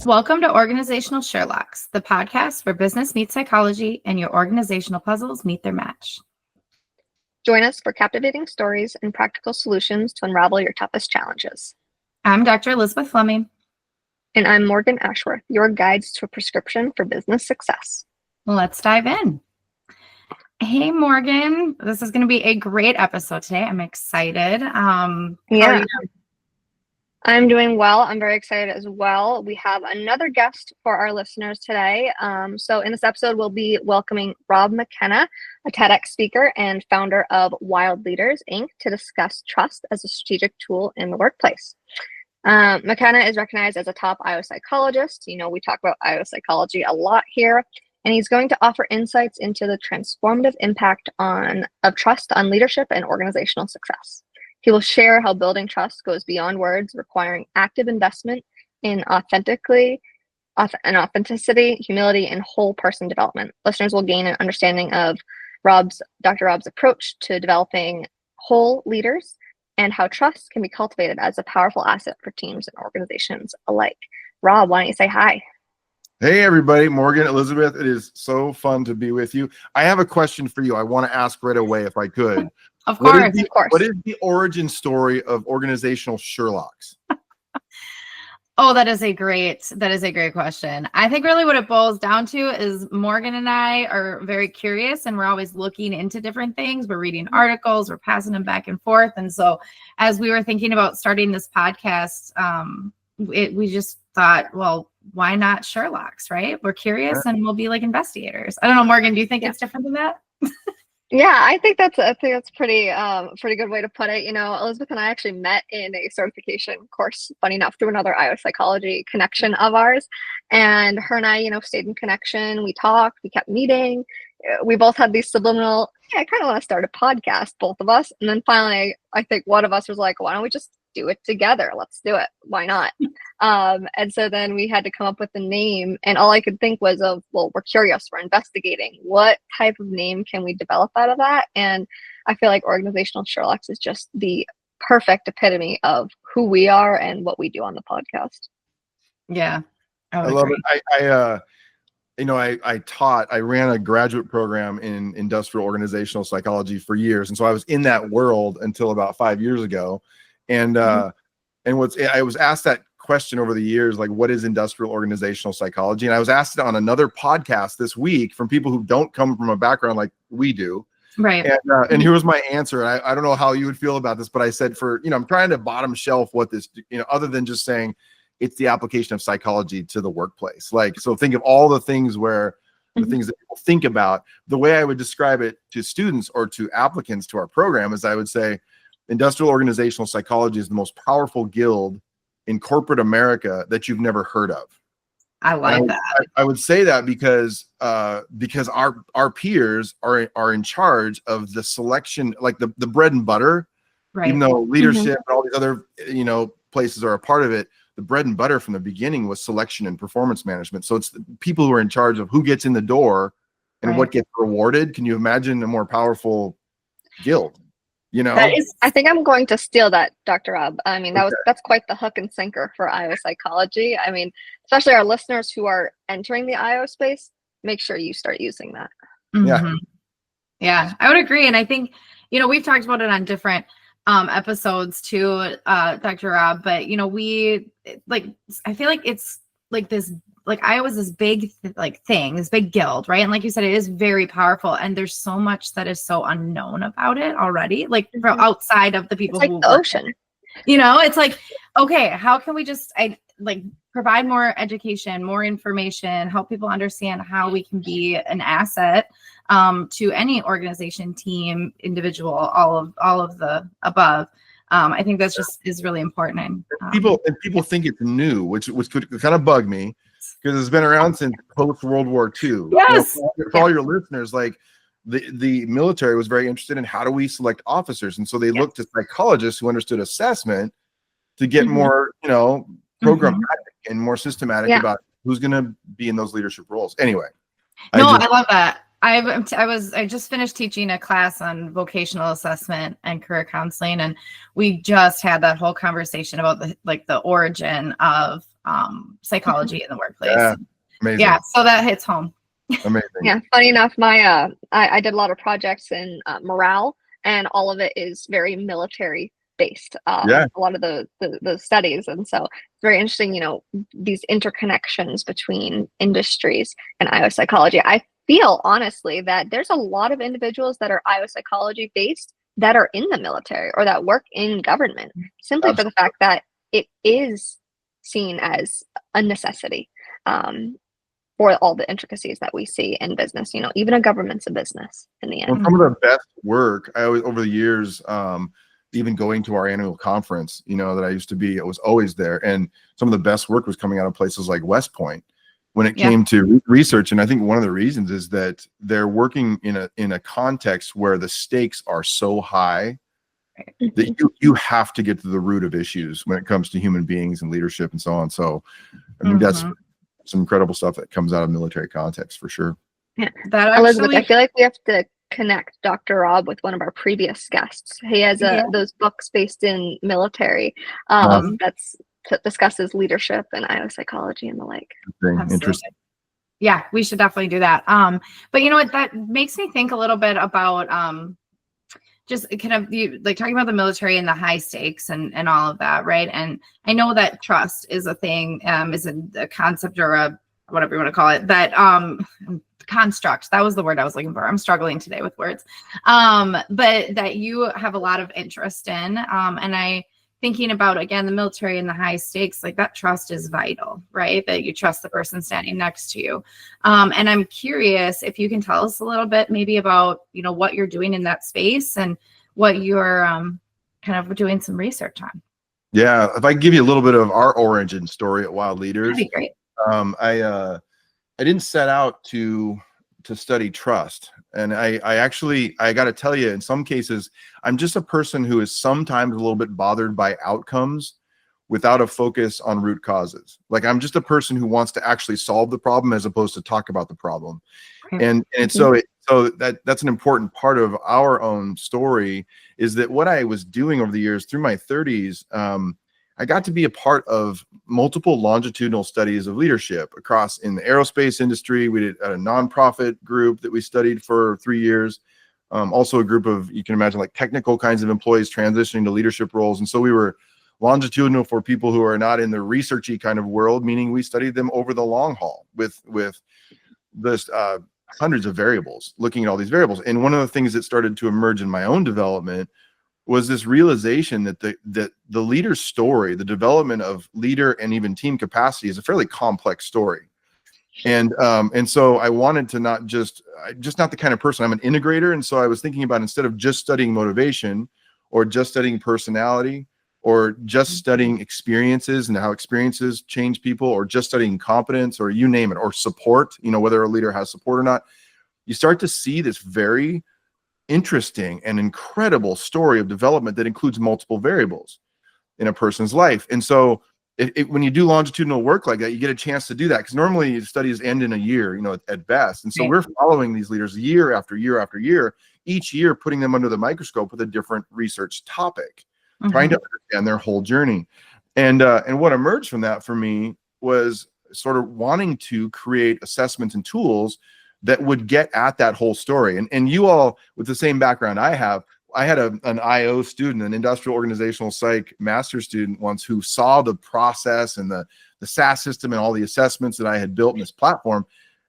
Welcome to Organizational Sherlocks, the podcast where business meets psychology and your organizational puzzles meet their match. Join us for captivating stories and practical solutions to unravel your toughest challenges. I'm Dr. Elizabeth Fleming. And I'm Morgan Ashworth, your guides to a prescription for business success. Let's dive in. Hey, Morgan. This is going to be a great episode today. I'm excited. How are you? I'm doing well. I'm very excited as well. We have another guest for our listeners today. So in this episode, we'll be welcoming Rob McKenna, a TEDx speaker and founder of Wild Leaders, Inc., to discuss trust as a strategic tool in the workplace. McKenna is recognized as a top IO psychologist. You know, we talk about IO psychology a lot here, and he's going to offer insights into the transformative impact of trust on leadership and organizational success. He will share how building trust goes beyond words, requiring active investment in authenticity, humility, and whole person development. Listeners will gain an understanding of Dr. Rob's approach to developing whole leaders and how trust can be cultivated as a powerful asset for teams and organizations alike. Rob, why don't you say hi? Hey, everybody. Morgan, Elizabeth, it is so fun to be with you. I have a question for you I want to ask right away if I could. Of course. What is the origin story of organizational Sherlocks? Oh, that is a great question. I think really what it boils down to is Morgan and I are very curious and we're always looking into different things. We're reading articles, we're passing them back and forth. And so as we were thinking about starting this podcast, we just thought, well, why not Sherlocks, right? We're curious and we'll be like investigators. I don't know, Morgan, do you think it's different than that? Yeah, I think that's pretty good way to put it. You know, Elizabeth and I actually met in a certification course, funny enough, through another IO psychology connection of ours. And her and I, you know, stayed in connection. We talked, we kept meeting. We both had these subliminal, I kind of want to start a podcast, both of us. And then finally, I think one of us was like, why don't we just do it together? Let's do it. Why not? And so then we had to come up with a name, and all I could think was well, we're curious, we're investigating. What type of name can we develop out of that? And I feel like Organizational Sherlocks is just the perfect epitome of who we are and what we do on the podcast. Yeah. I love it. I ran a graduate program in industrial organizational psychology for years. And so I was in that world until about 5 years ago. And I was asked that question over the years, like, what is industrial organizational psychology? And I was asked it on another podcast this week from people who don't come from a background like we do. Right. And here was my answer. I don't know how you would feel about this, but I said I'm trying to bottom shelf what this, other than just saying it's the application of psychology to the workplace. Like, so think of all the things the things that people think about. The way I would describe it to students or to applicants to our program is I would say, industrial organizational psychology is the most powerful guild in corporate America that you've never heard of. I like that. I would say that because our peers are in charge of the selection, like the bread and butter. Right. Even though leadership and all these other places are a part of it, the bread and butter from the beginning was selection and performance management. So it's the people who are in charge of who gets in the door and what gets rewarded. Can you imagine a more powerful guild? I think I'm going to steal that, Dr. Rob. I mean, that's quite the hook and sinker for IO psychology. I mean, especially our listeners who are entering the IO space, make sure you start using that. Mm-hmm. Yeah, I would agree. And I think, we've talked about it on different episodes too, Dr. Rob, but, I feel like it's like this, like IO is this big thing, this big guild, right? And like you said, it is very powerful, and there's so much that is so unknown about it already, like from outside of the people who the ocean. It's like, okay, how can we just provide more education, more information, help people understand how we can be an asset to any organization, team, individual, all of the above. I think that's just is really important. And people think it's new, which could kind of bug me, because it's been around since post World War II. Yes. For all your listeners, like the military was very interested in how do we select officers, and so they looked to psychologists who understood assessment to get more, programmatic and more systematic about who's going to be in those leadership roles. Anyway. I love that. I just finished teaching a class on vocational assessment and career counseling, and we just had that whole conversation about the origin of psychology in the workplace. Yeah, amazing. Yeah, so that hits home. Amazing. Yeah, funny enough, my I did a lot of projects in morale, and all of it is very military based. Yeah. A lot of the studies, and so it's very interesting. These interconnections between industries and IO psychology. I feel honestly that there's a lot of individuals that are IO psychology based that are in the military or that work in government, simply for the fact that it is seen as a necessity. For all the intricacies that we see in business, even a government's a business in the end. Well, some of the best work I always over the years, even going to our annual conference, that I used to be, it was always there. And some of the best work was coming out of places like West Point when it came to research. And I think one of the reasons is that they're working in a context where the stakes are so high that you have to get to the root of issues when it comes to human beings and leadership and so on. So I think that's some incredible stuff that comes out of military context for sure. Yeah, Elizabeth, I feel like we have to connect Dr. Rob with one of our previous guests. He has those books based in military that discusses leadership and IO psychology and the like. Interesting. Yeah, we should definitely do that. But you know what, that makes me think a little bit about just kind of like talking about the military and the high stakes and all of that, right? And I know that trust is a thing, is a concept or a whatever you want to call it, that construct. That was the word I was looking for. I'm struggling today with words. But that you have a lot of interest in. And I thinking about, again, the military and the high stakes, like that trust is vital, right? That you trust the person standing next to you. And I'm curious if you can tell us a little bit maybe about, what you're doing in that space and what you're kind of doing some research on. Yeah. If I give you a little bit of our origin story at Wild Leaders, that'd be great. I didn't set out to study trust. And I got to tell you, in some cases, I'm just a person who is sometimes a little bit bothered by outcomes without a focus on root causes. Like I'm just a person who wants to actually solve the problem as opposed to talk about the problem. And so that's an important part of our own story, is that what I was doing over the years through my 30s, I got to be a part of multiple longitudinal studies of leadership across in the aerospace industry. We did a nonprofit group that we studied for 3 years. Also a group of, you can imagine, like technical kinds of employees transitioning to leadership roles. And so we were longitudinal for people who are not in the researchy kind of world, meaning we studied them over the long haul with this hundreds of variables, looking at all these variables. And one of the things that started to emerge in my own development was this realization that the leader's story, the development of leader and even team capacity, is a fairly complex story. And so I wanted to not just not the kind of person, I'm an integrator. And so I was thinking about, instead of just studying motivation or just studying personality or just studying experiences and how experiences change people, or just studying competence, or you name it, or support, whether a leader has support or not, you start to see this very interesting and incredible story of development that includes multiple variables in a person's life. And so when you do longitudinal work like that, you get a chance to do that, because normally studies end in a year, at best. And so we're following these leaders year after year after year, each year putting them under the microscope with a different research topic, trying to understand their whole journey. And what emerged from that for me was sort of wanting to create assessments and tools that would get at that whole story. And you all, with the same background I had an IO student, an industrial organizational psych master's student once, who saw the process and the SAS system and all the assessments that I had built in this platform.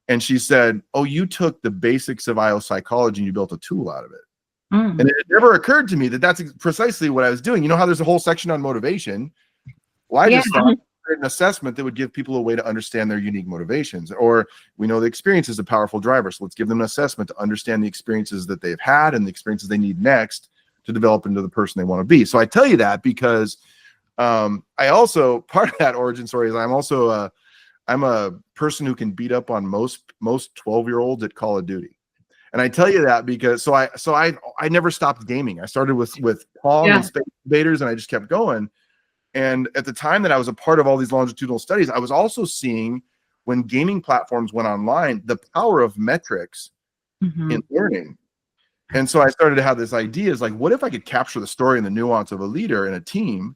And she said, "Oh, you took the basics of IO psychology and you built a tool out of it." And it never occurred to me that that's precisely what I was doing. You know how there's a whole section on motivation? Well, I just thought an assessment that would give people a way to understand their unique motivations. Or we know the experience is a powerful driver, so let's give them an assessment to understand the experiences that they've had and the experiences they need next to develop into the person they want to be. So I tell you that because I also, part of that origin story is I'm a person who can beat up on most 12-year-olds at Call of Duty. And I tell you that because I never stopped gaming. I started with Pong and Space Invaders, and I just kept going. And at the time that I was a part of all these longitudinal studies, I was also seeing, when gaming platforms went online, the power of metrics in learning. And so I started to have this idea, is like, what if I could capture the story and the nuance of a leader in a team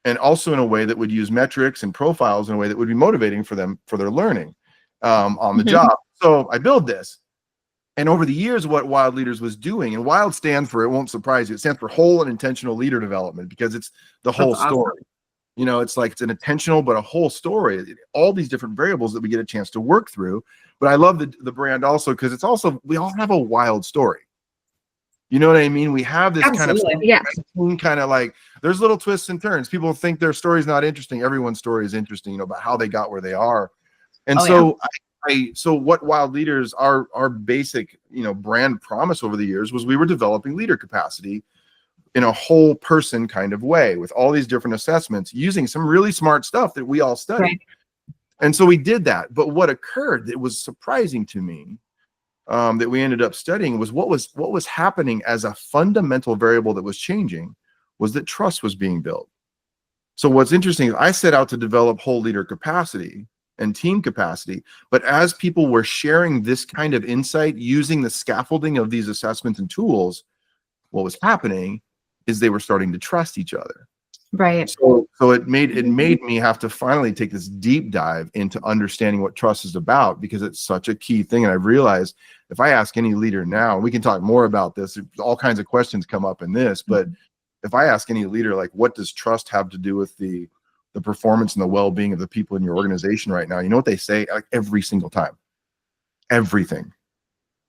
and also in a way that would use metrics and profiles in a way that would be motivating for them for their learning on the job. So I build this. And over the years, what Wild Leaders was doing, and WILD stands for, it won't surprise you, it stands for whole and intentional leader development, because it's the whole story. You know, it's like it's an intentional but a whole story, all these different variables that we get a chance to work through. But I love the brand also because it's also, we all have a wild story. You know what I mean? We have this kind of like, there's little twists and turns. People think their story's not interesting. Everyone's story is interesting, you know, about how they got where they are. And so what Wild Leaders, our basic, you know, brand promise over the years was we were developing leader capacity in a whole person kind of way with all these different assessments using some really smart stuff that we all studied. Right. And so we did that. But what occurred that was surprising to me, that we ended up studying, was what was happening as a fundamental variable that was changing was that trust was being built. So what's interesting is I set out to develop whole leader capacity and team capacity, but as people were sharing this kind of insight using the scaffolding of these assessments and tools, what was happening is they were starting to trust each other. Right. So it made me have to finally take this deep dive into understanding what trust is about, because it's such a key thing. And I've realized if I ask any leader now, we can talk more about this, all kinds of questions come up in this, but if I ask any leader, like, what does trust have to do with the performance and the well-being of the people in your organization right now? You know what they say? Like every single time, everything.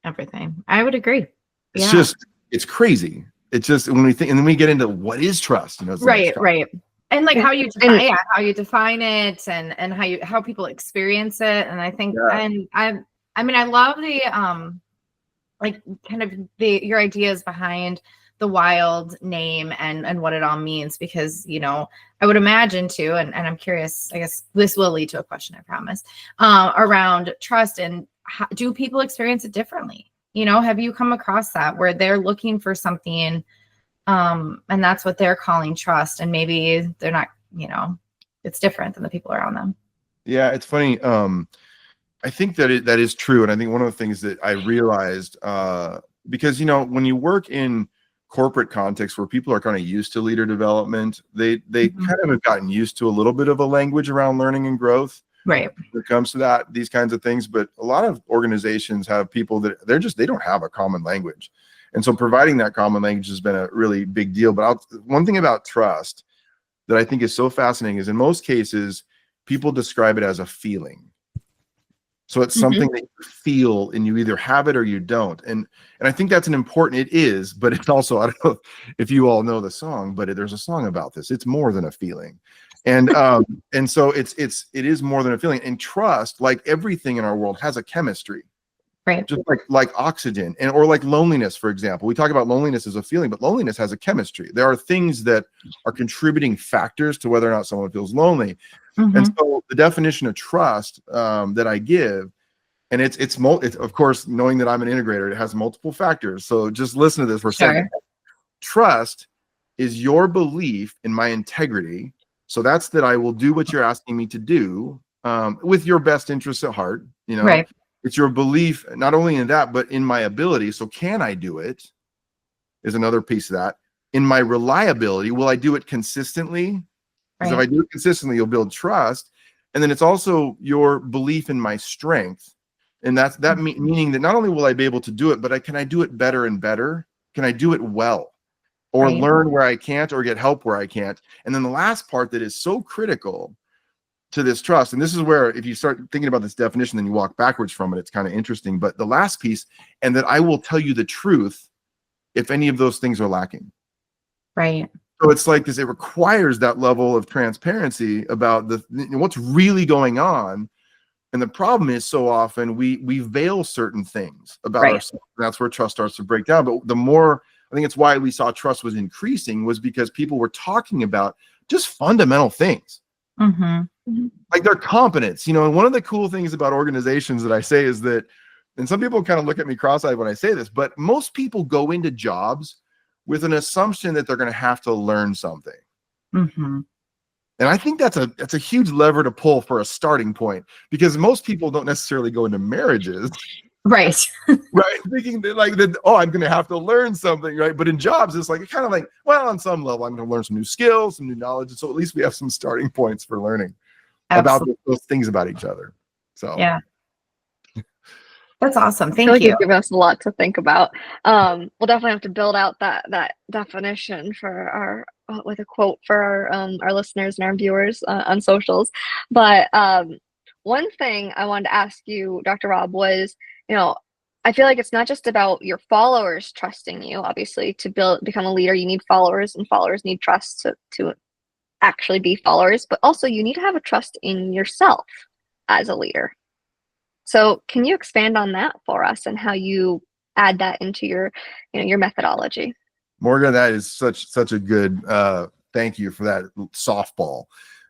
I would agree. It's crazy. It's just when we think, and then we get into what is trust, you know, right. And like how you define it and how people experience it. And I think, and I mean, I love the, like kind of your ideas behind the Wild name and what it all means, because, you know, I would imagine too, and I'm curious, I guess this will lead to a question, I promise, around trust, and how, do people experience it differently? You know, have you come across that where they're looking for something, and that's what they're calling trust, and maybe they're not, you know, it's different than the people around them? Yeah, it's funny. I think that is true. And I think one of the things that I realized, because, you know, when you work in corporate context where people are kind of used to leader development, they kind of have gotten used to a little bit of a language around learning and growth. Right. When it comes to these kinds of things. But a lot of organizations have people that they don't have a common language. And so providing that common language has been a really big deal. But one thing about trust that I think is so fascinating is in most cases, people describe it as a feeling. So it's something that you feel and you either have it or you don't. And I think that's it is, but it's also, I don't know if you all know the song, but there's a song about this. It's more than a feeling. And so it is more than a feeling. And trust, like everything in our world, has a chemistry. Right. Just like oxygen or like loneliness, for example. We talk about loneliness as a feeling, but loneliness has a chemistry. There are things that are contributing factors to whether or not someone feels lonely. And so the definition of trust that I give, and it's of course, knowing that I'm an integrator, it has multiple factors. So just listen to this for a second. Trust is your belief in my integrity. So that's that I will do what you're asking me to do with your best interests at heart. You know, right. It's your belief not only in that, but in my ability. So can I do it? Is another piece of that. In my reliability, will I do it consistently? Because if I do it consistently, you'll build trust. And then it's also your belief in my strength. And that's meaning that not only will I be able to do it, but can I do it better and better? Can I do it well? Or learn where I can't, or get help where I can't? And then the last part that is so critical to this trust, and this is where if you start thinking about this definition, then you walk backwards from it, it's kind of interesting. But the last piece, and that I will tell you the truth if any of those things are lacking. Right. So it's like this, it requires that level of transparency about what's really going on. And the problem is so often we veil certain things about ourselves. And that's where trust starts to break down. But the more, I think it's why we saw trust was increasing, was because people were talking about just fundamental things. Like their competence, you know. And one of the cool things about organizations that I say is that, and some people kind of look at me cross-eyed when I say this, but most people go into jobs with an assumption that they're going to have to learn something. And I think that's a huge lever to pull for a starting point, because most people don't necessarily go into marriages Right. Right. Thinking that like that, oh, I'm gonna have to learn something, right? But in jobs, it's like kind of like, well, on some level, I'm gonna learn some new skills, some new knowledge. And so at least we have some starting points for learning about Absolutely. those things about each other. So Yeah. That's awesome. I feel Thank like you. you've given us a lot to think about. We'll definitely have to build out that definition for our with a quote for our listeners and our viewers on socials. But one thing I wanted to ask you, Dr. Rob, was, I feel like it's not just about your followers trusting you. Obviously, to become a leader, you need followers, and followers need trust to actually be followers. But also, you need to have a trust in yourself as a leader. So can you expand on that for us and how you add that into your methodology? Morgan, that is such a good thank you for that softball.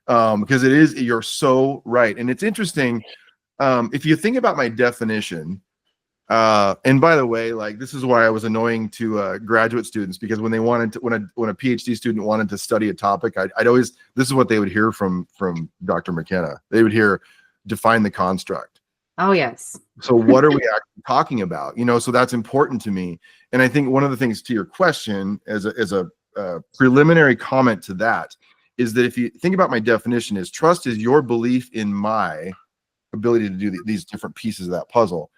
Because you're so right. And it's interesting. If you think about my definition, and by the way, like this is why I was annoying to graduate students, because when a PhD student wanted to study a topic, I'd always, this is what they would hear from Dr. McKenna. They would hear, define the construct. Oh, yes. So what are we actually talking about? So that's important to me. And I think one of the things to your question as a preliminary comment to that is that if you think about my definition, is trust is your belief in my ability to do these different pieces of that puzzle.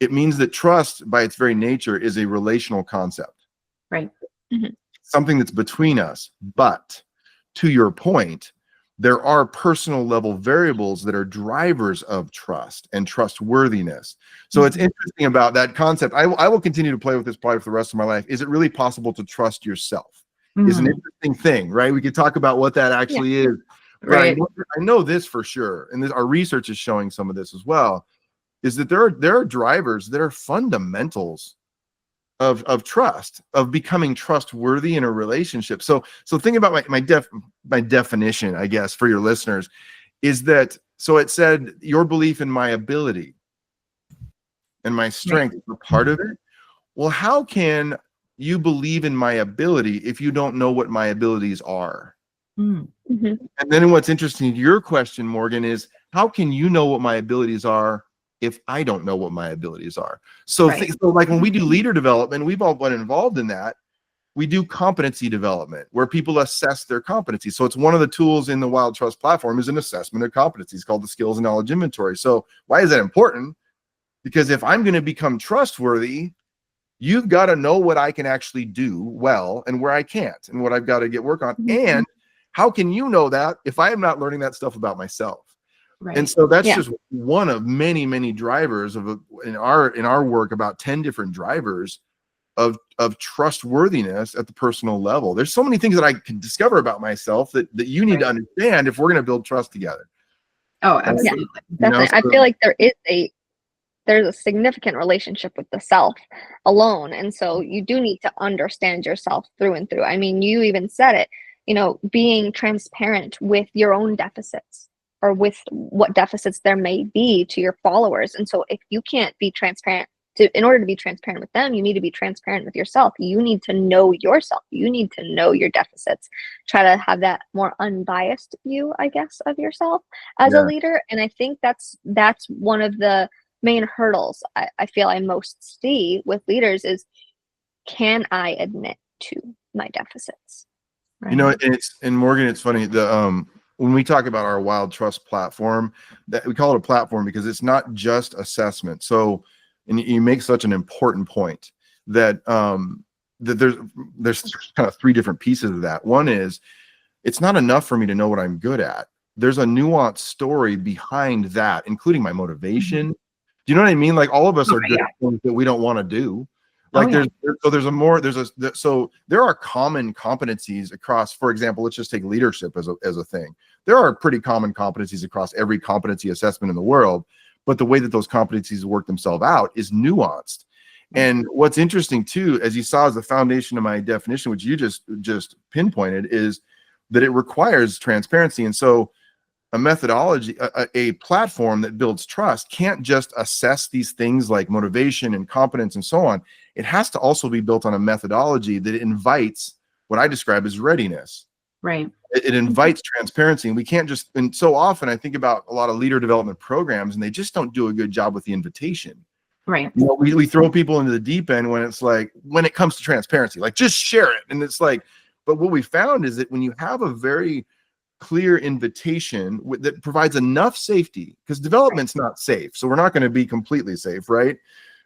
It means that trust by its very nature is a relational concept. Right. Mm-hmm. Something that's between us. But to your point, there are personal level variables that are drivers of trust and trustworthiness. So it's interesting about that concept. I will continue to play with this probably for the rest of my life. Is it really possible to trust yourself? Is an interesting thing, right? We could talk about what that actually is. But Right. I know this for sure, and our research is showing some of this as well, is that there are drivers that are fundamentals of trust, of becoming trustworthy in a relationship. So think about my definition, I guess, for your listeners, is that, so it said your belief in my ability and my strength is a part of it. Well, how can you believe in my ability if you don't know what my abilities are? Mm-hmm. And then what's interesting to your question, Morgan, is how can you know what my abilities are if I don't know what my abilities are? So, so like when we do leader development, we've all been involved in that. We do competency development where people assess their competency. So it's one of the tools in the Wild Trust platform is an assessment of competencies called the skills and knowledge inventory. So why is that important? Because if I'm going to become trustworthy, you've got to know what I can actually do well and where I can't and what I've got to get work on. Mm-hmm. And how can you know that if I am not learning that stuff about myself? Right. And so that's just one of many, many drivers in our work, about 10 different drivers of trustworthiness at the personal level. There's so many things that I can discover about myself that you need to understand if we're going to build trust together. Oh, absolutely. Yeah, definitely. I feel like there's a significant relationship with the self alone. And so you do need to understand yourself through and through. I mean, you even said it, being transparent with your own deficits, or with what deficits there may be to your followers. And so if you can't be transparent, in order to be transparent with them, you need to be transparent with yourself. You need to know yourself. You need to know your deficits. Try to have that more unbiased view, I guess, of yourself as a leader. And I think that's one of the main hurdles I feel I most see with leaders is, can I admit to my deficits? Right. And Morgan, it's funny, when we talk about our Wild Trust platform, that we call it a platform because it's not just assessment. So, and you make such an important point that that there's kind of three different pieces of that. One is, it's not enough for me to know what I'm good at. There's a nuanced story behind that, including my motivation. Mm-hmm. Do you know what I mean? Like all of us are good at things that we don't want to do. Like there are common competencies across, for example, let's just take leadership as a thing. There are pretty common competencies across every competency assessment in the world, but the way that those competencies work themselves out is nuanced. And what's interesting too, as you saw as the foundation of my definition, which you just pinpointed, is that it requires transparency. And so a methodology, a platform that builds trust can't just assess these things like motivation and competence and so on. It has to also be built on a methodology that invites what I describe as readiness. Right. It invites transparency. And we can't just, and so often I think about a lot of leader development programs and they just don't do a good job with the invitation. Right. You know, we throw people into the deep end when it's like, when it comes to transparency, like just share it. And it's like, but what we found is that when you have a very clear invitation that provides enough safety, because development's not safe. So we're not going to be completely safe, right?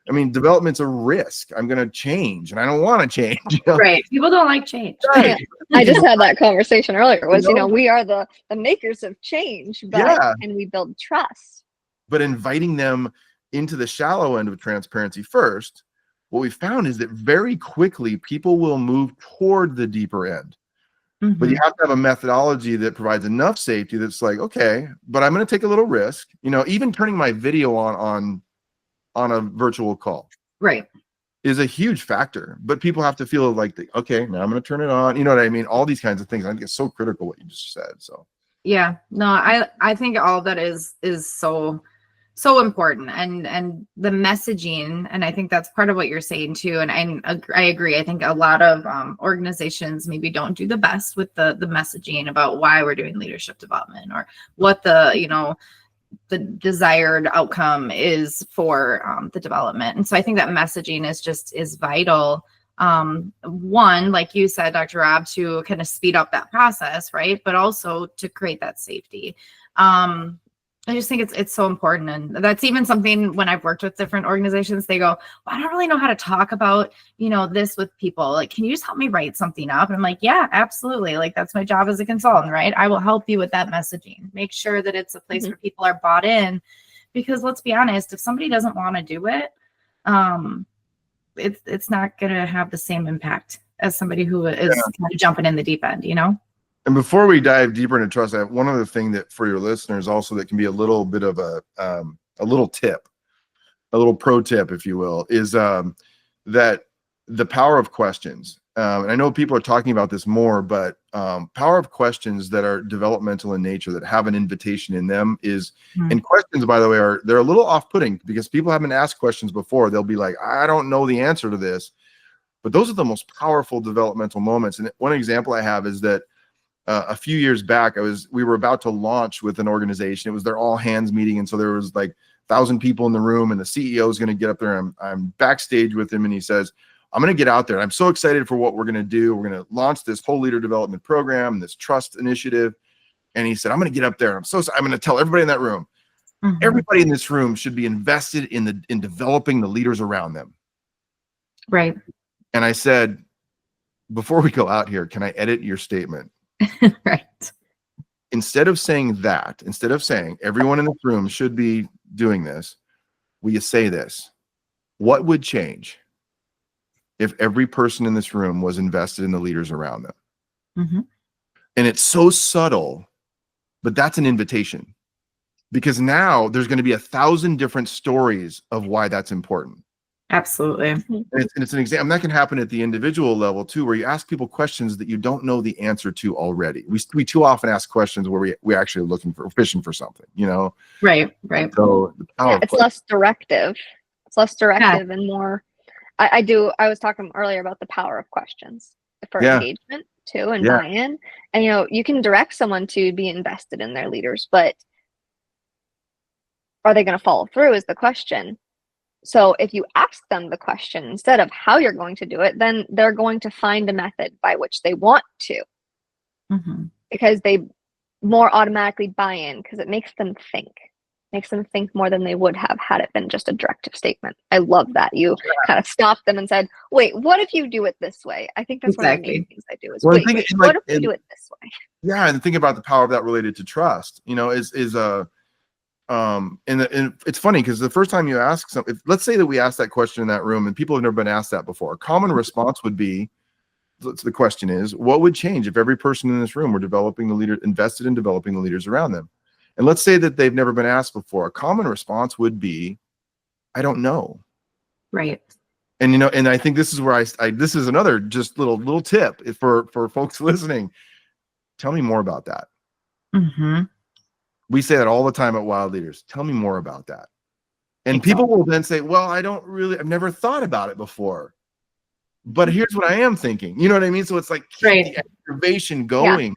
I mean, development's a risk. I'm going to change and I don't want to change. You know? Right. People don't like change. Yeah. I just had that conversation earlier was, You know? we are the makers of change, but Yeah. and we build trust. But inviting them into the shallow end of transparency first, what we found is that very quickly people will move toward the deeper end. Mm-hmm. But you have to have a methodology that provides enough safety that's like, okay, but I'm going to take a little risk. You know, even turning my video on a virtual call, right, is a huge factor. But people have to feel like, okay, now I'm going to turn it on. You know what I mean? All these kinds of things. I think it's so critical what you just said. So yeah, no, I think all of that is so important, and the messaging, and I think that's part of what you're saying too. And I agree. I think a lot of organizations maybe don't do the best with the messaging about why we're doing leadership development, or what the desired outcome is for the development. And so I think that messaging is vital. One, like you said, Dr. Rob, to kind of speed up that process, right? But also to create that safety. I just think it's so important. And that's even something when I've worked with different organizations, they go, well, I don't really know how to talk about, this with people. Like, can you just help me write something up? And I'm like, yeah, absolutely. Like, that's my job as a consultant, right? I will help you with that messaging. Make sure that it's a place where people are bought in, because let's be honest, if somebody doesn't want to do it, it's not going to have the same impact as somebody who is kind of jumping in the deep end, And before we dive deeper into trust, I have one other thing that for your listeners also that can be a little bit of a little tip, a little pro tip, if you will, is that the power of questions. And I know people are talking about this more, but power of questions that are developmental in nature, that have an invitation in them is, and questions, by the way, they're a little off-putting because people haven't asked questions before. They'll be like, I don't know the answer to this, but those are the most powerful developmental moments. And one example I have is that a few years back, we were about to launch with an organization. It was their all hands meeting. And so there was like 1,000 people in the room, and the CEO is going to get up there. I'm backstage with him, and he says, I'm going to get out there. I'm so excited for what we're going to do. We're going to launch this whole leader development program, this trust initiative. And he said, I'm going to get up there. I'm going to tell everybody in that room, everybody in this room should be invested in developing the leaders around them. Right. And I said, before we go out here, can I edit your statement? Right. Instead of saying everyone in this room should be doing this, will you say this? What would change if every person in this room was invested in the leaders around them? And it's so subtle, but that's an invitation, because now there's going to be 1,000 different stories of why that's important. Absolutely. And it's an example. And that can happen at the individual level too, where you ask people questions that you don't know the answer to already. We too often ask questions where we actually are fishing for something, Right. So it's less directive. It's less directive and more. I was talking earlier about the power of questions for engagement too, and buy-in. And you can direct someone to be invested in their leaders, but are they going to follow through is the question. So if you ask them the question instead of how you're going to do it, then they're going to find a method by which they want to, because they more automatically buy in, because it makes them think more than they would have had it been just a directive statement. I love that you kind of stopped them and said, wait, what if you do it this way? I think that's one of the main things I do is, what if we do it this way? Yeah, and think about the power of that related to trust, and it's funny because the first time you ask something, let's say that we asked that question in that room and people have never been asked that before, a common response would be, the question is, what would change if every person in this room were invested in developing the leaders around them? And let's say that they've never been asked before. A common response would be, I don't know. Right. And and I think this is where this is another just little tip for folks listening. Tell me more about that. We say that all the time at Wild Leaders. Tell me more about that. And people will then say, well, I've never thought about it before, but here's what I am thinking. You know what I mean? So it's like, keep the activation going. Yeah.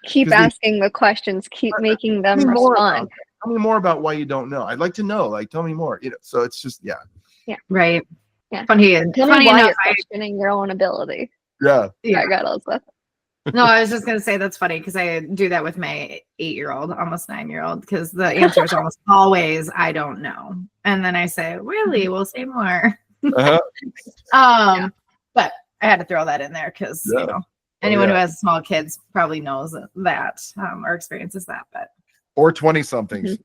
Keep asking the questions, keep making them respond. Tell me more about why you don't know. I'd like to know, tell me more. So it's just, Right. Yeah. Funny Tell me why enough, you're questioning your own ability. Yeah. Yeah, go, Elizabeth. No, I was just gonna say that's funny because I do that with my 8-year-old, almost 9-year-old, because the answer is almost always I don't know, and then I say, really, we'll say more. Uh-huh. But I had to throw that in there because Yeah. anyone yeah. who has small kids probably knows that or experiences that, but Or 20 somethings.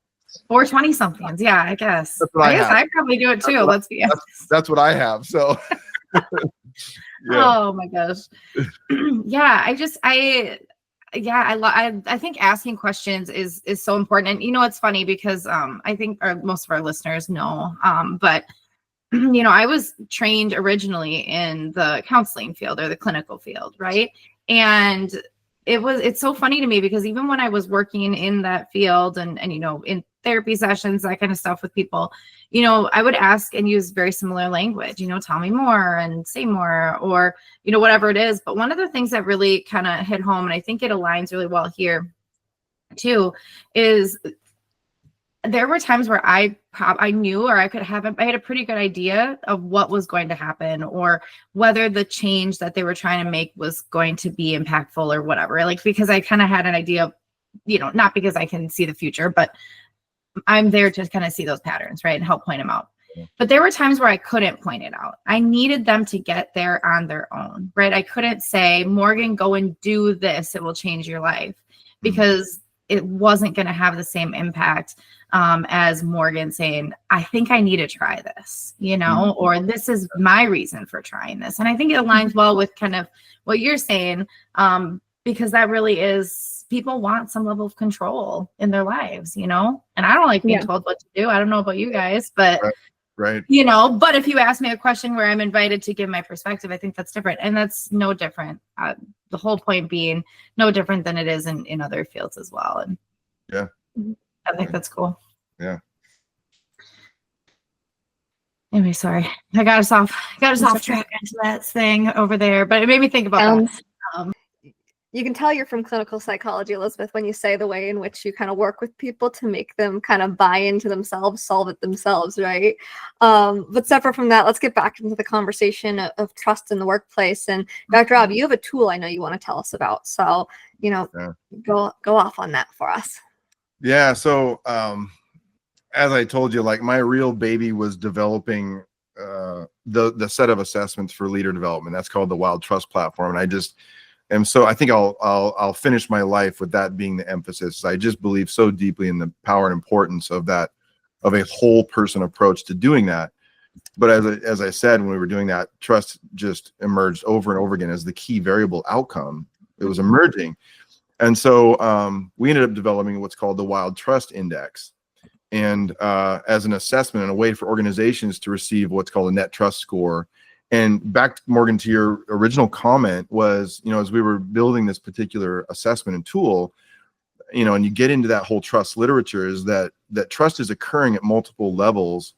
or 20 somethings, yeah, I guess. That's what I have. I probably do it too. Let's be honest. That's what I have. So yeah. Oh my gosh. Yeah, I think asking questions is so important. And it's funny because I think most of our listeners know, but I was trained originally in the counseling field or the clinical field, right? And it's so funny to me because even when I was working in that field and in therapy sessions, that kind of stuff with people, I would ask and use very similar language, tell me more and say more, or whatever it is. But one of the things that really kind of hit home, and I think it aligns really well here too, is there were times where I knew, or I had a pretty good idea of what was going to happen, or whether the change that they were trying to make was going to be impactful or whatever. Like, because I kind of had an idea of, not because I can see the future, but I'm there to kind of see those patterns, right? And help point them out. Yeah. But there were times where I couldn't point it out. I needed them to get there on their own, right? I couldn't say, Morgan, go and do this. It will change your life, because it wasn't going to have the same impact as Morgan saying, I think I need to try this, or this is my reason for trying this. And I think it aligns well with kind of what you're saying, because that really is, people want some level of control in their lives, and I don't like being told what to do. I don't know about you guys, but right. But if you ask me a question where I'm invited to give my perspective, I think that's different. And that's no different. The whole point being no different than it is in other fields as well. And yeah, I think that's cool. Yeah. Anyway, sorry. I got us off track into that thing over there, but it made me think about that. You can tell you're from clinical psychology, Elizabeth, when you say the way in which you kind of work with people to make them kind of buy into themselves, solve it themselves, right? But separate from that, let's get back into the conversation of trust in the workplace. And Dr. Rob, you have a tool I know you want to tell us about. So, go off on that for us. Yeah. So, as I told you, like my real baby was developing the set of assessments for leader development. That's called the Wild Trust Platform. And so I think I'll finish my life with that being the emphasis. I just believe so deeply in the power and importance of that, of a whole person approach to doing that. But as I said, when we were doing that, trust just emerged over and over again as the key variable outcome. It was emerging. And so we ended up developing what's called the Wild Trust Index. And as an assessment and a way for organizations to receive what's called a net trust score. And back, Morgan, to your original comment was, as we were building this particular assessment and tool, and you get into that whole trust literature, is that trust is occurring at multiple levels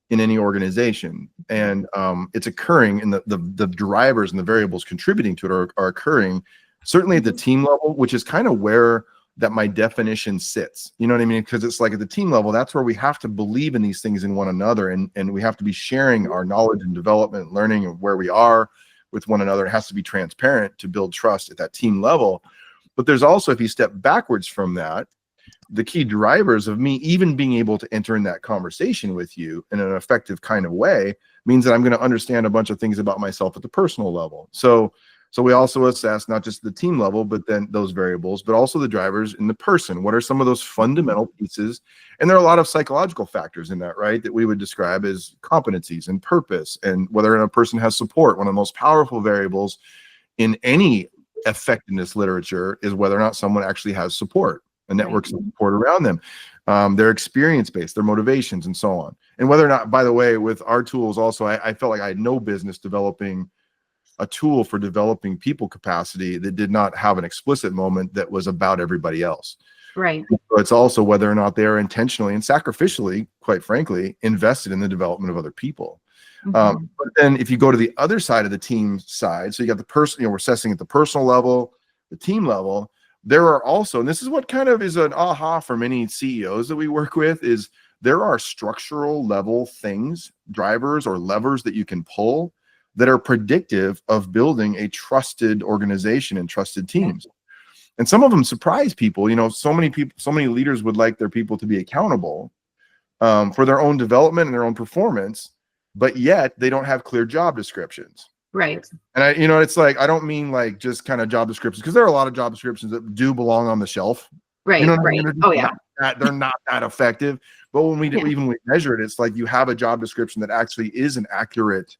in any organization. And it's occurring in the drivers and the variables contributing to it are occurring certainly at the team level, which is kind of where that my definition sits. You know what I mean? Because it's like at the team level, that's where we have to believe in these things in one another, and we have to be sharing our knowledge and development, learning of where we are with one another. It has to be transparent to build trust at that team level. But there's also, if you step backwards from that, the key drivers of me even being able to enter in that conversation with you in an effective kind of way means that I'm going to understand a bunch of things about myself at the personal level. So we also assess not just the team level, but then those variables, but also the drivers in the person. What are some of those fundamental pieces? And there are a lot of psychological factors in that, right? That we would describe as competencies and purpose, and whether a person has support. One of the most powerful variables in any effectiveness literature is whether or not someone actually has support, a network of support around them, their experience base, their motivations, and so on. And whether or not, by the way, with our tools also, I felt like I had no business developing a tool for developing people capacity that did not have an explicit moment that was about everybody else. Right. So it's also whether or not they're intentionally and sacrificially, quite frankly, invested in the development of other people. But then if you go to the other side of the team side, so you got the person, we're assessing at the personal level, the team level, there are also, and this is what kind of is an aha for many CEOs that we work with, is there are structural level things, drivers or levers that you can pull that are predictive of building a trusted organization and trusted teams. And some of them surprise people. You know, so many leaders would like their people to be accountable for their own development and their own performance, but yet they don't have clear job descriptions. Right. And you know, it's like, I don't mean like just kind of job descriptions, because there are a lot of job descriptions that do belong on the shelf. Right. You know right. I mean? Oh yeah. They're not that effective. But when we measure it, it's like you have a job description that actually is an accurate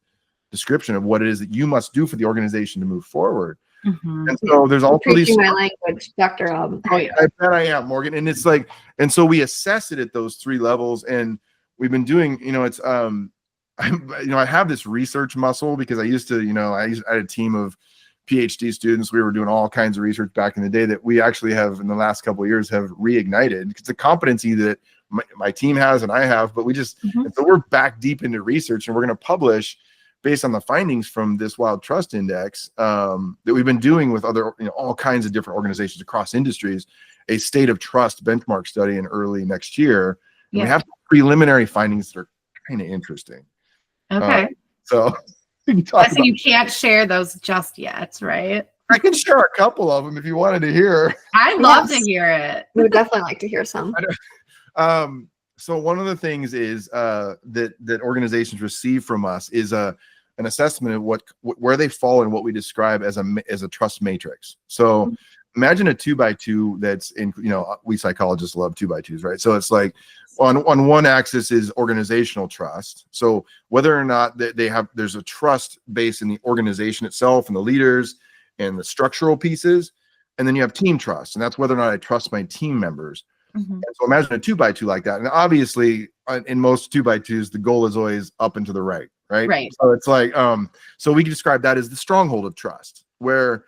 description of what it is that you must do for the organization to move forward. And so there's also these my language, Dr. Oh yeah, I bet I am, Morgan. And it's like, and so we assess it at those 3 levels, and we've been doing, you know, it's I have this research muscle because I used to, you know, I had a team of PhD students. We were doing all kinds of research back in the day that we actually have in the last couple of years have reignited. It's a competency that my team has and I have, but we just, and so we're back deep into research, and we're going to publish based on the findings from this Wild Trust Index that we've been doing with other, you know, all kinds of different organizations across industries, a state of trust benchmark study in early next year. And we have preliminary findings that are kind of interesting. Okay. So you can't share those just yet, right? I can share a couple of them if you wanted to hear. I'd love to hear it. We would definitely like to hear some. So one of the things is that organizations receive from us is an assessment of where they fall in what we describe as a trust matrix. So imagine a 2x2 that's in, you know, we psychologists love 2x2s, right? So it's like on one axis is organizational trust. So whether or not there's a trust base in the organization itself and the leaders and the structural pieces. And then you have team trust, and that's whether or not I trust my team members. And so imagine a 2x2 like that. And obviously in most 2x2s, the goal is always up and to the right. Right. So it's like, so we can describe that as the stronghold of trust, where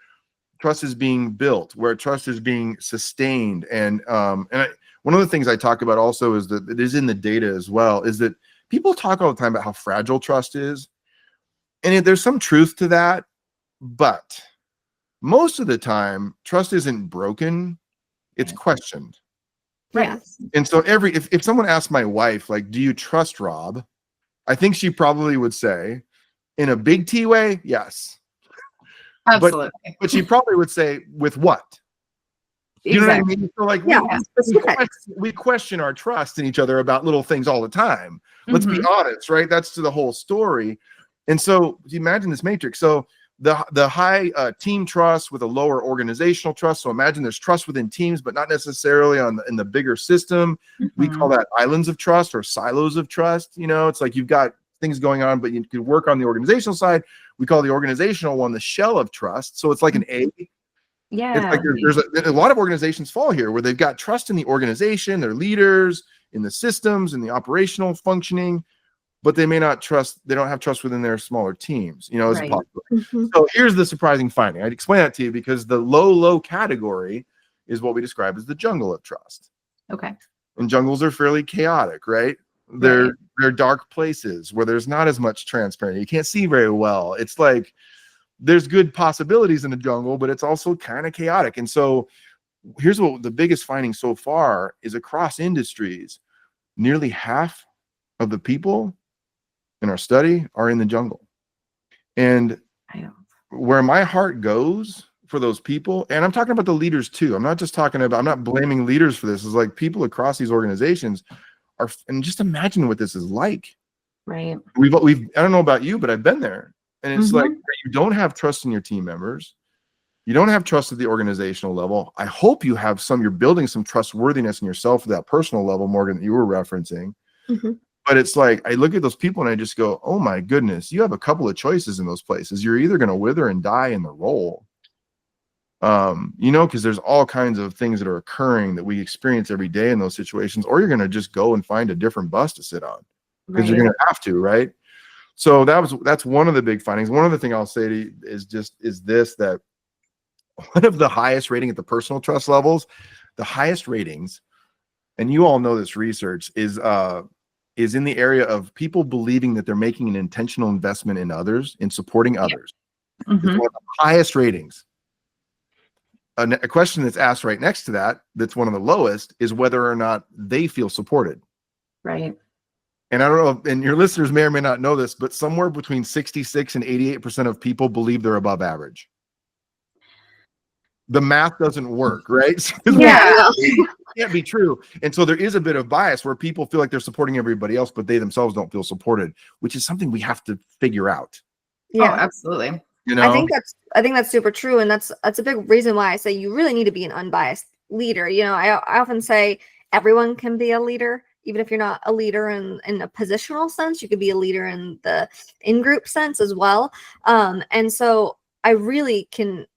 trust is being built, where trust is being sustained. And one of the things I talk about also is that it is in the data as well, is that people talk all the time about how fragile trust is. And there's some truth to that, but most of the time, trust isn't broken, it's questioned. Right. And so if someone asked my wife, like, do you trust Rob? I think she probably would say, in a big T way, yes. Absolutely. But she probably would say, with what? You know what I mean? So like, we question our trust in each other about little things all the time. Let's be honest, right? That's to the whole story. And so you imagine this matrix. So the high team trust with a lower organizational trust. So imagine there's trust within teams, but not necessarily in the bigger system. We call that islands of trust or silos of trust. You know, it's like you've got things going on, but you can work on the organizational side. We call the organizational one the shell of trust. So it's like an A. Yeah. It's like there's a lot of organizations fall here where they've got trust in the organization, their leaders, in the systems, in the operational functioning, but they may not trust, they don't have trust within their smaller teams, you know, as a possibility. So here's the surprising finding. I'd explain that to you because the low category is what we describe as the jungle of trust. Okay. And jungles are fairly chaotic, right? They're dark places where there's not as much transparency. You can't see very well. It's like there's good possibilities in the jungle, but it's also kind of chaotic. And so here's what the biggest finding so far is: across industries, nearly half of the people in our study are in the jungle. And where my heart goes for those people, and I'm talking about the leaders too. I'm not just talking about, I'm not blaming leaders for this. It's like people across these organizations are, and just imagine what this is like. Right. We've I don't know about you, but I've been there. And it's like, you don't have trust in your team members. You don't have trust at the organizational level. I hope you have you're building some trustworthiness in yourself at that personal level, Morgan, that you were referencing. But it's like, I look at those people and I just go, oh my goodness, you have a couple of choices in those places. You're either going to wither and die in the role, you know, because there's all kinds of things that are occurring that we experience every day in those situations, or you're going to just go and find a different bus to sit on because you're going to have to, right? So that's one of the big findings. One other thing I'll say to you is this, that one of the highest rating at the personal trust levels, the highest ratings, and you all know this research, is in the area of people believing that they're making an intentional investment in others, in supporting others. It's one of the highest ratings. A question that's asked right next to that, that's one of the lowest, is whether or not they feel supported. Right. And I don't know, and your listeners may or may not know this, but somewhere between 66 and 88% of people believe they're above average. The math doesn't work, right? Yeah. It can't be true. And so there is a bit of bias where people feel like they're supporting everybody else, but they themselves don't feel supported, which is something we have to figure out. Yeah. Oh, absolutely. You know, I think that's super true, and that's a big reason why I say you really need to be an unbiased leader. You know, I often say everyone can be a leader, even if you're not a leader in a positional sense. You could be a leader in the in-group sense as well. And so I really can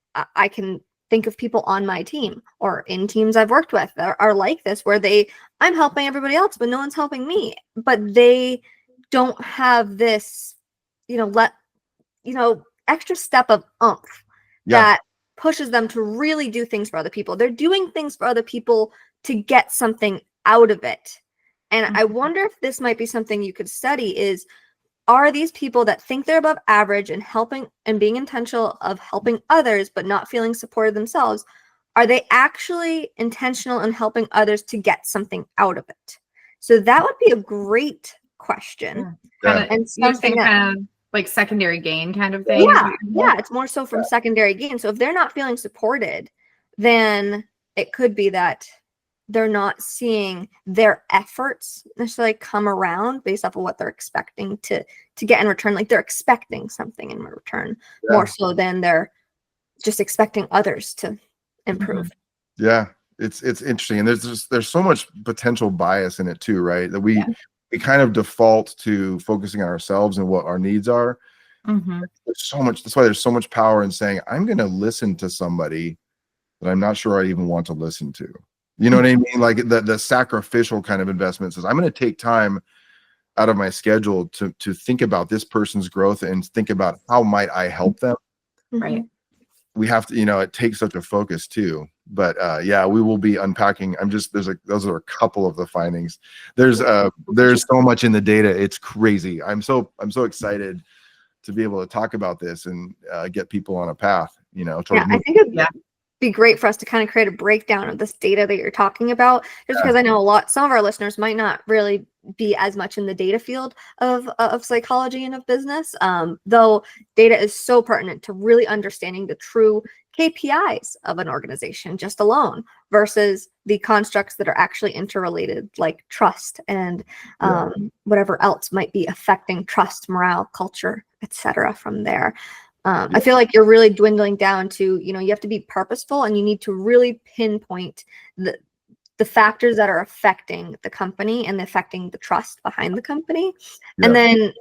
think of people on my team or in teams I've worked with that are like this, where I'm helping everybody else, but no one's helping me. But they don't have this, extra step of oomph that pushes them to really do things for other people. They're doing things for other people to get something out of it. And I wonder if this might be something you could study is, are these people that think they're above average and helping and being intentional of helping others, but not feeling supported themselves, are they actually intentional in helping others to get something out of it? So that would be a great question. And something kind of like secondary gain kind of thing. Yeah, it's more so from secondary gain. So if they're not feeling supported, then it could be that they're not seeing their efforts necessarily come around based off of what they're expecting to get in return. Like they're expecting something in return more so than they're just expecting others to improve. Yeah, it's interesting, and there's so much potential bias in it too, right? That we kind of default to focusing on ourselves and what our needs are. There's so much. That's why there's so much power in saying, I'm going to listen to somebody that I'm not sure I even want to listen to. You know what I mean? Like the sacrificial kind of investment says, I'm going to take time out of my schedule to think about this person's growth and think about how might I help them. Right. We have to, it takes such a focus too. But we will be unpacking. Those are a couple of the findings. There's so much in the data. It's crazy. I'm so excited to be able to talk about this and get people on a path, I think it'd be great for us to kind of create a breakdown of this data that you're talking about, just because I know some of our listeners might not really be as much in the data field of psychology and of business, though data is so pertinent to really understanding the true KPIs of an organization just alone versus the constructs that are actually interrelated, like trust and whatever else might be affecting trust, morale, culture, etc. from there. I feel like you're really dwindling down to, you have to be purposeful, and you need to really pinpoint the factors that are affecting the company and affecting the trust behind the company. And then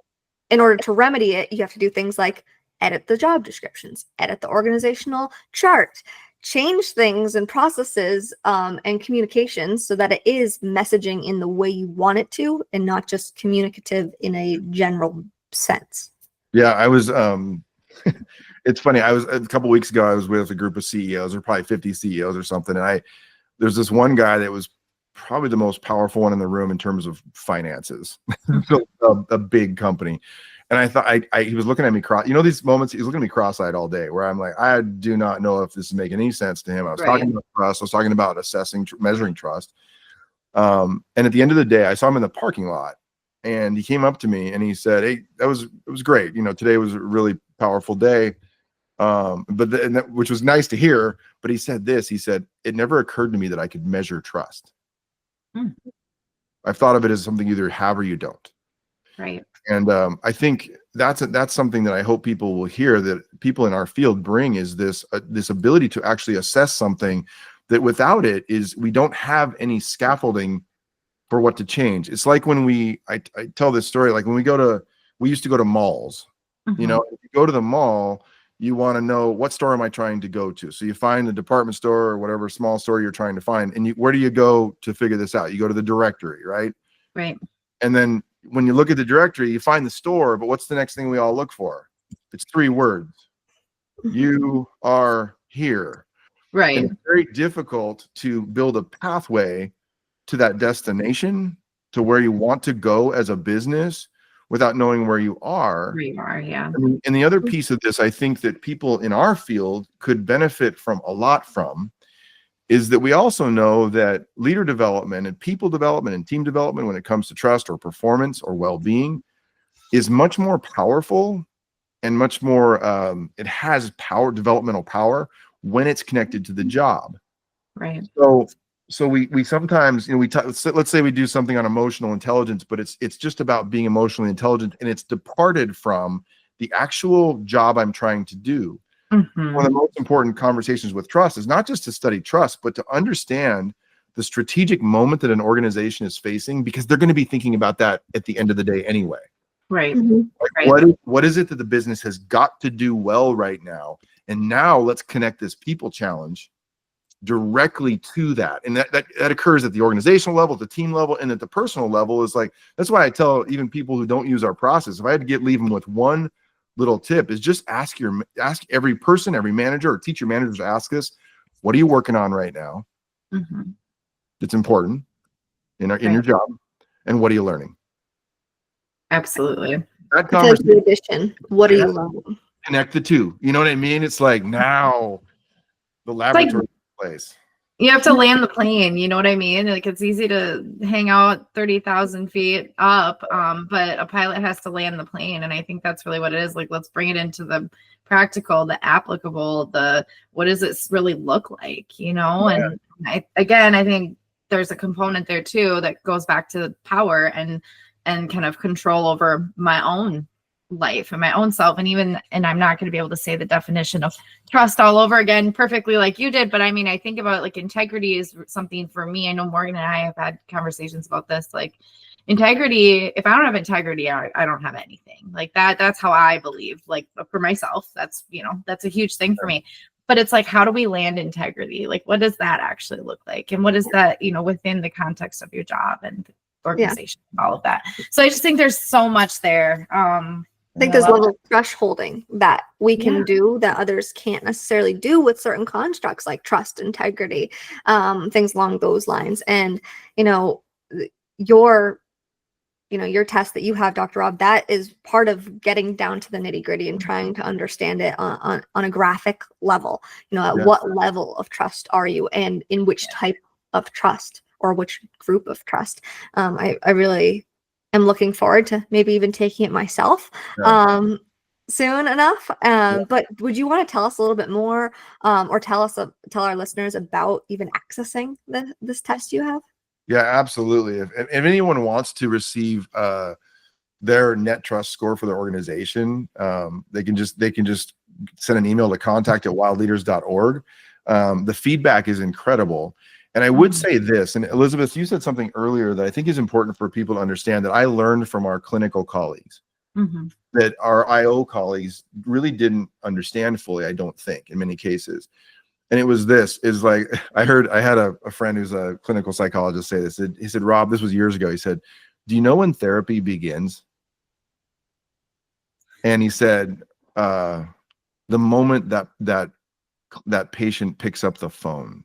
in order to remedy it, you have to do things like edit the job descriptions, edit the organizational chart, change things and processes and communications so that it is messaging in the way you want it to and not just communicative in a general sense. Yeah, I was it's funny. I was a couple weeks ago, I was with a group of CEOs, or probably 50 CEOs or something. And there's this one guy that was probably the most powerful one in the room in terms of finances. a big company. And I thought he was looking at me these moments, he's looking at me cross-eyed all day where I'm like, I do not know if this is making any sense to him. I was talking about trust. I was talking about assessing, measuring trust. And at the end of the day, I saw him in the parking lot, and he came up to me and he said, hey, it was great. Today was a really powerful day. Which was nice to hear. But he said this, he said, it never occurred to me that I could measure trust. I've thought of it as something you either have or you don't. Right. And I think that's something that I hope people will hear, that people in our field bring, is this ability to actually assess something that without it we don't have any scaffolding for what to change. It's like when I tell this story, like when we used to go to malls. If you go to the mall, you want to know, what store am I trying to go to? So you find the department store or whatever small store you're trying to find. And where do you go to figure this out? You go to the directory, right? Right. And then when you look at the directory, you find the store, but what's the next thing we all look for? It's 3 words. You are here. Right. And it's very difficult to build a pathway to that destination, to where you want to go as a business, without knowing where you are. Where you are, yeah. And the other piece of this, I think that people in our field could benefit from a lot from, is that we also know that leader development and people development and team development when it comes to trust or performance or well-being is much more powerful and much more it has developmental power when it's connected to the job. Right. So we sometimes, let's say we do something on emotional intelligence, but it's just about being emotionally intelligent, and it's departed from the actual job I'm trying to do. Mm-hmm. One of the most important conversations with trust is not just to study trust, but to understand the strategic moment that an organization is facing, because they're going to be thinking about that at the end of the day anyway. Right. Like, Right. what is it that the business has got to do well right now? And now let's connect this people challenge directly to that. And that occurs at the organizational level, the team level, and at the personal level. Is like, that's why I tell even people who don't use our process, if I had to leave them with one little tip, is just ask every person, every manager, or teach your managers to ask us, what are you working on right now? Mm-hmm. It's important in your job. And what are you learning? Absolutely. That It's the addition. What are you learning? Connect the two. You know what I mean? It's like, now the laboratory place. You have to land the plane, you know what I mean? Like, it's easy to hang out 30,000 feet up, but a pilot has to land the plane. And I think that's really what it is. Like, let's bring it into the practical, the applicable, what does it really look like, you know? Yeah. And I think there's a component there too that goes back to power and kind of control over my own life and my own self. And I'm not going to be able to say the definition of trust all over again perfectly like you did, but I mean, I think about, like, integrity is something for me. I know Morgan and I have had conversations about this. Like, integrity, if I don't have integrity, I don't have anything. Like that's how I believe, like, for myself. That's a huge thing for me. But it's like, how do we land integrity? Like, what does that actually look like? And what is that, within the context of your job and organization, all of that. So I just think there's so much there. I think there's a level of thresholding that we can do that others can't necessarily do with certain constructs like trust, integrity, things along those lines. And, your test that you have, Dr. Rob, that is part of getting down to the nitty gritty and trying to understand it on a graphic level. At what level of trust are you, and in which type of trust or which group of trust? I really am looking forward to maybe even taking it myself soon enough. But would you want to tell us a little bit more, or tell our listeners about even accessing this test you have? Yeah, absolutely. If anyone wants to receive their net trust score for their organization, they can just send an email to contact@wildleaders.org. The feedback is incredible. And I would say this, and Elizabeth, you said something earlier that I think is important for people to understand, that I learned from our clinical colleagues, that our IO colleagues really didn't understand fully, I don't think, in many cases. And it was like, I had a friend who's a clinical psychologist say this. He said, Rob, this was years ago. He said, do you know when therapy begins? And he said, the moment that patient picks up the phone.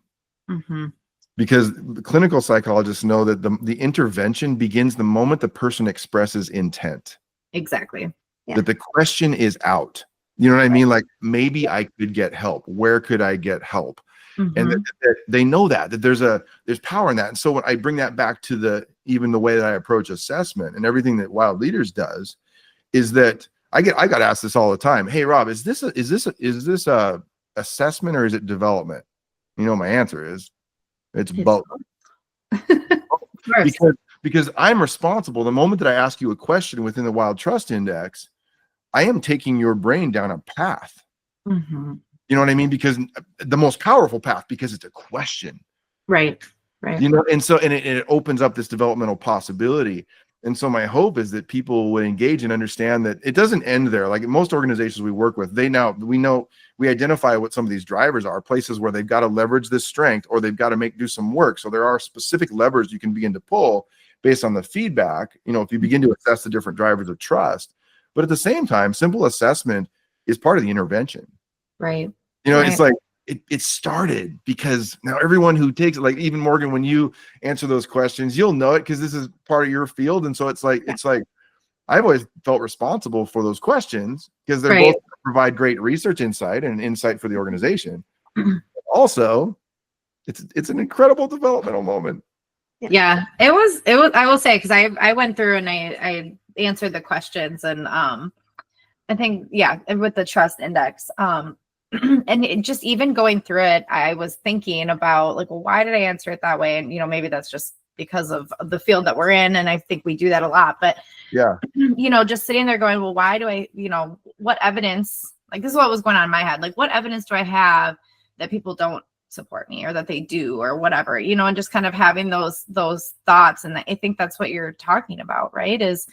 Because the clinical psychologists know that the intervention begins the moment the person expresses intent. Exactly. That the question is out. You know what I mean? Like, maybe I could get help. Where could I get help? And that they know that there's power in that. And so when I bring that back to even the way that I approach assessment and everything that Wild Leaders does, is that I got asked this all the time. Hey, Rob, is this a assessment or is it development? My answer is, it's both. because I'm responsible. The moment that I ask you a question within the Wild Trust Index, I am taking your brain down a path. You know what I mean? Because the most powerful path, because it's a question. Right. And so it opens up this developmental possibility. And so my hope is that people would engage and understand that it doesn't end there. Like most organizations we work with, we identify what some of these drivers are, places where they've got to leverage this strength or they've got to do some work. So there are specific levers you can begin to pull based on the feedback, if you begin to assess the different drivers of trust. But at the same time, simple assessment is part of the intervention. Right. It's like, it started because now everyone who takes it, like even Morgan, when you answer those questions, you'll know it because this is part of your field. And so it's like I've always felt responsible for those questions because they're both provide great research insight and insight for the organization. Also, It's an incredible developmental moment. Yeah, it was, I will say, because I went through and I answered the questions, and I think, yeah, and with the trust index, and just even going through it, I was thinking about like, well, why did I answer it that way? And, maybe that's just because of the field that we're in. And I think we do that a lot, but yeah, just sitting there going, well, why do I, what evidence, like this is what was going on in my head. Like, what evidence do I have that people don't support me, or that they do, or whatever, and just kind of having those thoughts. And I think that's what you're talking about, right? Is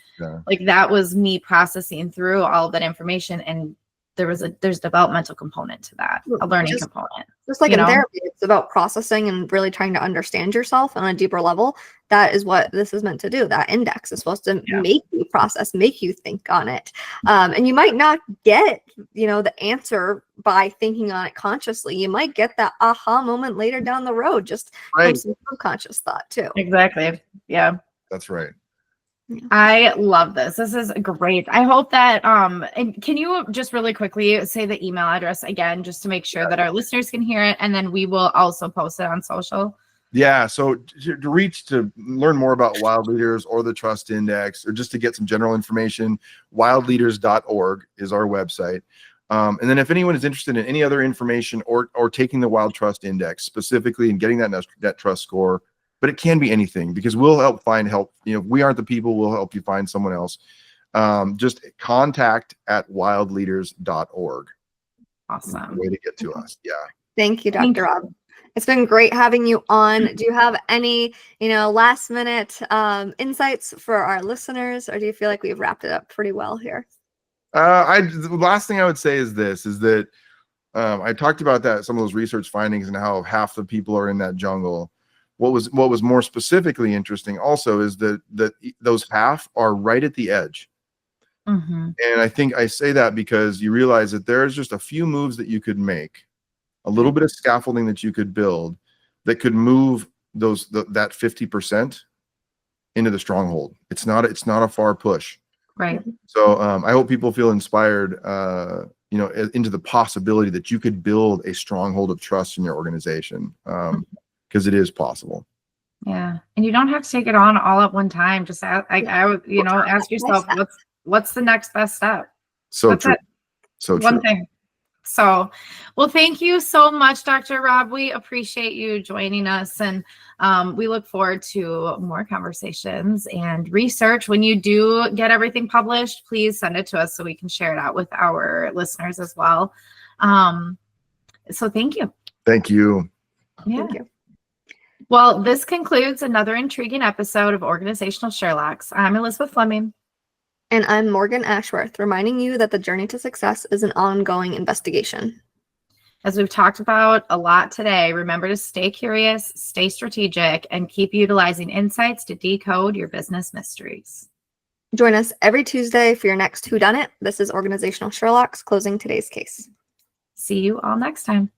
like, that was me processing through all of that information, and there's developmental component to that, a learning component. Just like in therapy, it's about processing and really trying to understand yourself on a deeper level. That is what this is meant to do. That index is supposed to make you process, make you think on it. And you might not get, the answer by thinking on it consciously. You might get that aha moment later down the road, just from some subconscious thought too. Exactly. Yeah. That's right. I love this. This is great. I hope that, and can you just really quickly say the email address again, just to make sure that our listeners can hear it, and then we will also post it on social? Yeah. So to learn more about Wild Leaders or the Trust Index, or just to get some general information, wildleaders.org is our website. And then if anyone is interested in any other information or taking the Wild Trust Index specifically and getting that trust score, but it can be anything, because we'll help find help. If we aren't the people, we'll help you find someone else. Just contact@wildleaders.org. Awesome. Way to get to us. Yeah. Thank you, Dr. Rob. It's been great having you on. Do you have any, last minute insights for our listeners, or do you feel like we've wrapped it up pretty well here? The last thing I would say is that I talked about some of those research findings and how half the people are in that jungle. What was more specifically interesting also is that those half are right at the edge. Mm-hmm. And I think I say that because you realize that there's just a few moves that you could make, a little bit of scaffolding that you could build that could move that 50% into the stronghold. It's not a far push. Right. So I hope people feel inspired, into the possibility that you could build a stronghold of trust in your organization. Because it is possible. Yeah. And you don't have to take it on all at one time. Just ask yourself, what's the next best step? So That's true. It. So one true. thing. So, well, thank you so much, Dr. Rob. We appreciate you joining us, and we look forward to more conversations and research. When you do get everything published, please send it to us so we can share it out with our listeners as well. So thank you. Thank you. Yeah. Thank you. Well, this concludes another intriguing episode of Organizational Sherlocks. I'm Elizabeth Fleming. And I'm Morgan Ashworth, reminding you that the journey to success is an ongoing investigation. As we've talked about a lot today, remember to stay curious, stay strategic, and keep utilizing insights to decode your business mysteries. Join us every Tuesday for your next Whodunit. This is Organizational Sherlocks, closing today's case. See you all next time.